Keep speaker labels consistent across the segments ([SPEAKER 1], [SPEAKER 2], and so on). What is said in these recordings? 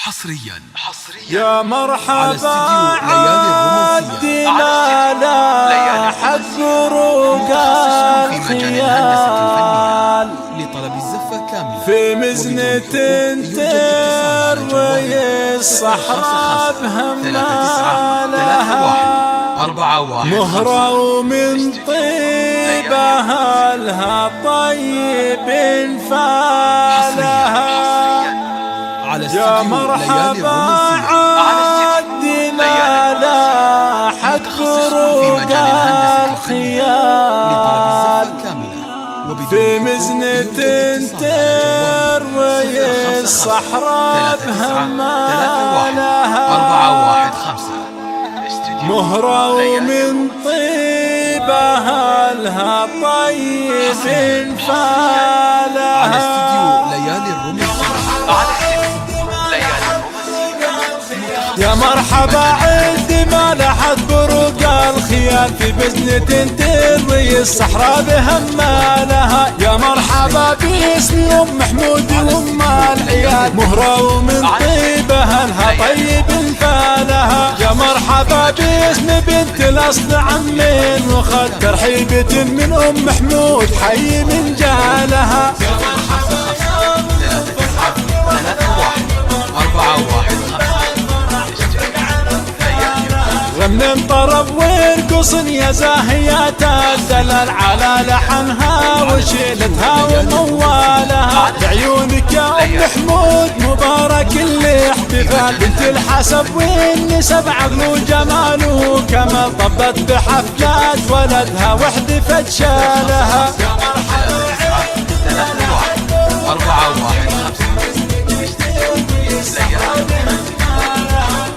[SPEAKER 1] حصريا
[SPEAKER 2] يا مرحبا عدنا لاحت بروق الخيال
[SPEAKER 1] لطلب الزفة كاملة
[SPEAKER 2] في مزنة تروي الصحراء بهمالها مهرة ومن طيبها لها طيب فالها يا مرحبا عدنا لاحت بروق الخيال في مزنة تروي الصحراء بهمالها مهرة ومن طيبها لها طيب فالها يا مرحبا عندي ما لحد بروق الخيال في بزنة تروي الصحراء بهمالها يا مرحبا باسمي ام محمود وام العيال مهرة ومن طيبها لها طيب فالها يا مرحبا باسم بنت الاصل عمين وخد ترحيبة من ام محمود حي من جالها يا مرحبا غمن طرب ويرقص يا زاهيات الدلال على لحنها وشيلتها وموالها بعيونك يا ام محمود مبارك الاحتفال بنت الحسب والنسب عقل وجماله كما طبت بحفلات ولدها واحتفت شالها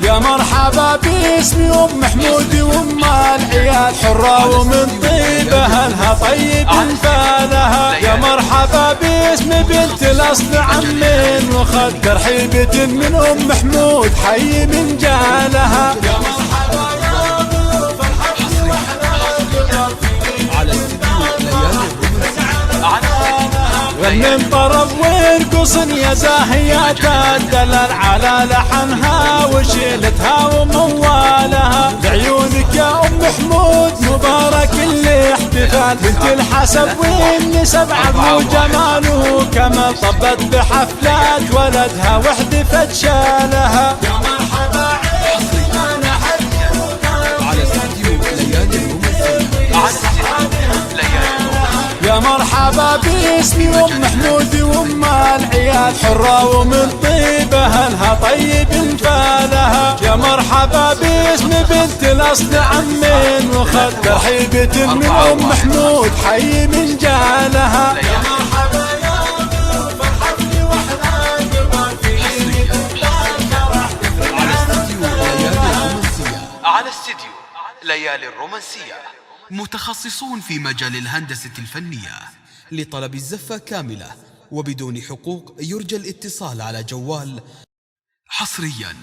[SPEAKER 2] يا مرحبا باسمي ام محمود وام العيال حرة ومن طيبها لها طيب فالها يا مرحبا باسم بنت الاصل عمين وخد ترحيبة من ام محمود حي من جالها يا مرحبا يا ضيوف الحفل غنم طرب ويرقص يا زاهيات الدلال على لحنها وشيلتها وموالها بعيونك يا ام محمود مبارك الاحتفال بنت الحسب والنسب عقل وجماله كما طبت بحفلات ولدها واحتفت شالها يا مرحبا عندنا على استديو يا مرحبا باسمي ام محمود وام العيال حرة ومن طيبها لها طيب فالها يا مرحبا باسم بنت الاصل عمين وخد ترحيبة من ام محمود حي من جالها يا مرحبا يا ضيوف الحفل واحنا نبغى فيه
[SPEAKER 1] على استديو ليالي الرومانسية متخصصون في مجال الهندسة الفنية لطلب الزفة كاملة وبدون حقوق يرجى الاتصال على جوال حصريا